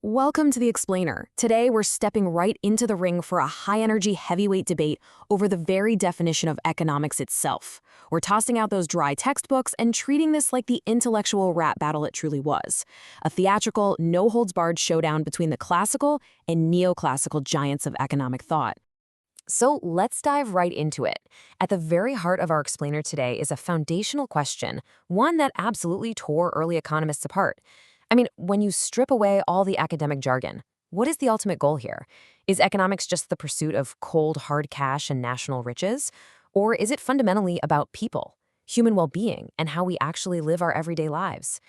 Welcome to The Explainer. Today, we're stepping right into the ring for a high-energy, heavyweight debate over the very definition of economics itself. We're tossing out those dry textbooks and treating this like the intellectual rap battle it truly was. A theatrical, no-holds-barred showdown between the classical and neoclassical giants of economic thought. So let's dive right into it. At the very heart of our explainer today is a foundational question, one that absolutely tore early economists apart. When you strip away all the academic jargon, what is the ultimate goal here? Is economics just the pursuit of cold, hard cash and national riches? Or is it fundamentally about people, human well-being, and how we actually live our everyday lives?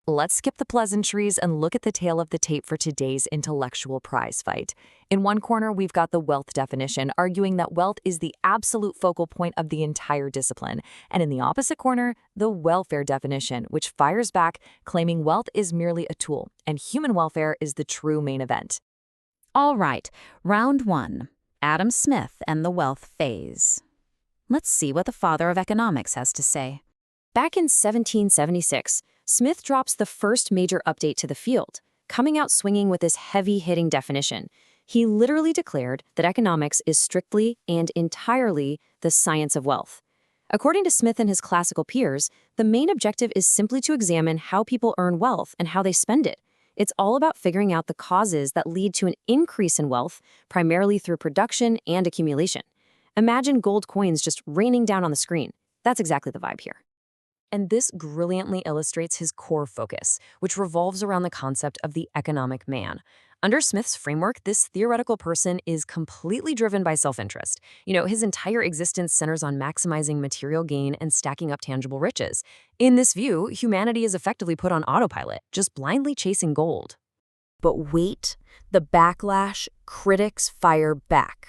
Let's skip the pleasantries and look at the tail of the tape for today's intellectual prize fight. In one corner, we've got the wealth definition, arguing that wealth is the absolute focal point of the entire discipline. And in the opposite corner, the welfare definition, which fires back, claiming wealth is merely a tool, and human welfare is the true main event. All right, round one, Adam Smith and the wealth phase. Let's see what the father of economics has to say. Back in 1776, Smith drops the first major update to the field, coming out swinging with this heavy-hitting definition. He literally declared that economics is strictly and entirely the science of wealth. According to Smith and his classical peers, the main objective is simply to examine how people earn wealth and how they spend it. It's all about figuring out the causes that lead to an increase in wealth, primarily through production and accumulation. Imagine gold coins just raining down on the screen. That's exactly the vibe here. And this brilliantly illustrates his core focus, which revolves around the concept of the economic man. Under Smith's framework, this theoretical person is completely driven by self-interest. His entire existence centers on maximizing material gain and stacking up tangible riches. In this view, humanity is effectively put on autopilot, just blindly chasing gold. But wait, the backlash, critics fire back.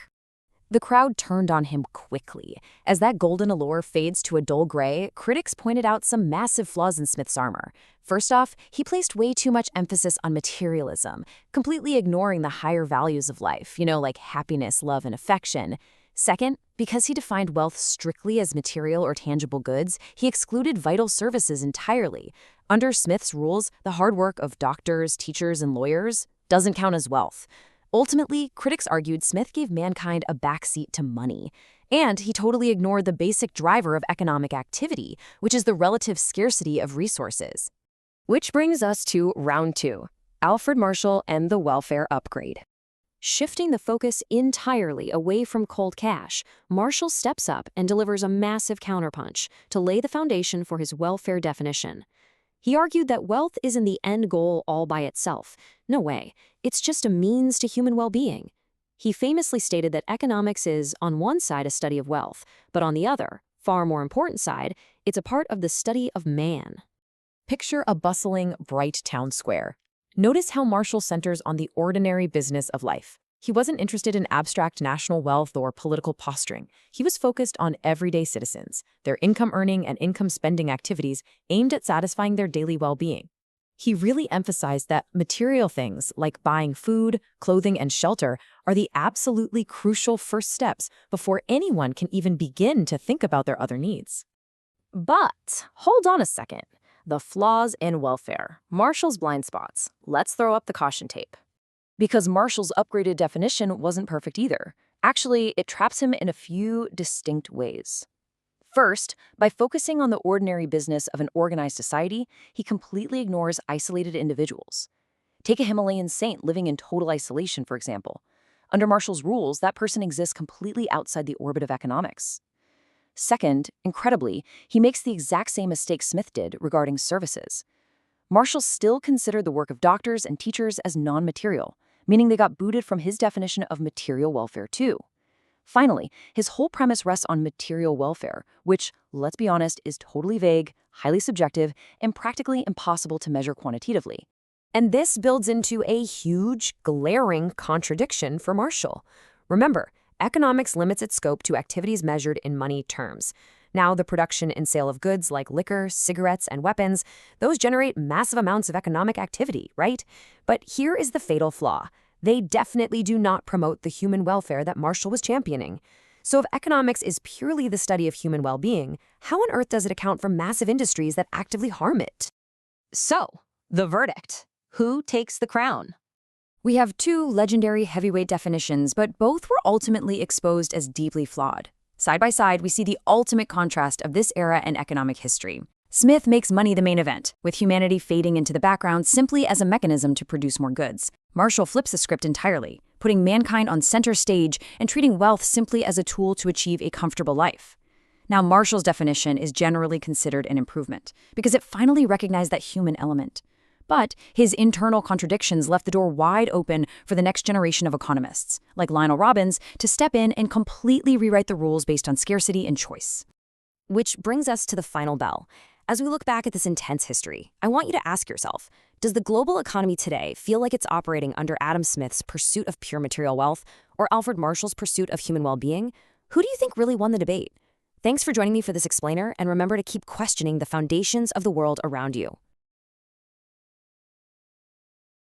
The crowd turned on him quickly. As that golden allure fades to a dull gray, critics pointed out some massive flaws in Smith's armor. First off, he placed way too much emphasis on materialism, completely ignoring the higher values of life, like happiness, love, and affection. Second, because he defined wealth strictly as material or tangible goods, he excluded vital services entirely. Under Smith's rules, the hard work of doctors, teachers, and lawyers doesn't count as wealth. Ultimately, critics argued Smith gave mankind a backseat to money, and he totally ignored the basic driver of economic activity, which is the relative scarcity of resources. Which brings us to round two, Alfred Marshall and the welfare upgrade. Shifting the focus entirely away from cold cash, Marshall steps up and delivers a massive counterpunch to lay the foundation for his welfare definition. He argued that wealth isn't the end goal all by itself. No way. It's just a means to human well-being. He famously stated that economics is, on one side, a study of wealth, but on the other, far more important side, it's a part of the study of man. Picture a bustling, bright town square. Notice how Marshall centers on the ordinary business of life. He wasn't interested in abstract national wealth or political posturing. He was focused on everyday citizens, their income-earning and income-spending activities aimed at satisfying their daily well-being. He really emphasized that material things like buying food, clothing, and shelter are the absolutely crucial first steps before anyone can even begin to think about their other needs. But hold on a second. The flaws in welfare. Marshall's blind spots. Let's throw up the caution tape. Because Marshall's upgraded definition wasn't perfect either. Actually, it traps him in a few distinct ways. First, by focusing on the ordinary business of an organized society, he completely ignores isolated individuals. Take a Himalayan saint living in total isolation, for example. Under Marshall's rules, that person exists completely outside the orbit of economics. Second, incredibly, he makes the exact same mistake Smith did regarding services. Marshall still considered the work of doctors and teachers as non-material, meaning they got booted from his definition of material welfare too. Finally, his whole premise rests on material welfare, which, let's be honest, is totally vague, highly subjective, and practically impossible to measure quantitatively. And this builds into a huge, glaring contradiction for Marshall. Remember, economics limits its scope to activities measured in money terms. Now, the production and sale of goods like liquor, cigarettes, and weapons, those generate massive amounts of economic activity, right? But here is the fatal flaw. They definitely do not promote the human welfare that Marshall was championing. So if economics is purely the study of human well-being, how on earth does it account for massive industries that actively harm it? So, the verdict. Who takes the crown? We have two legendary heavyweight definitions, but both were ultimately exposed as deeply flawed. Side by side, we see the ultimate contrast of this era in economic history. Smith makes money the main event, with humanity fading into the background simply as a mechanism to produce more goods. Marshall flips the script entirely, putting mankind on center stage and treating wealth simply as a tool to achieve a comfortable life. Now, Marshall's definition is generally considered an improvement, because it finally recognized that human element. But his internal contradictions left the door wide open for the next generation of economists, like Lionel Robbins, to step in and completely rewrite the rules based on scarcity and choice. Which brings us to the final bell. As we look back at this intense history, I want you to ask yourself, does the global economy today feel like it's operating under Adam Smith's pursuit of pure material wealth or Alfred Marshall's pursuit of human well-being? Who do you think really won the debate? Thanks for joining me for this explainer, and remember to keep questioning the foundations of the world around you.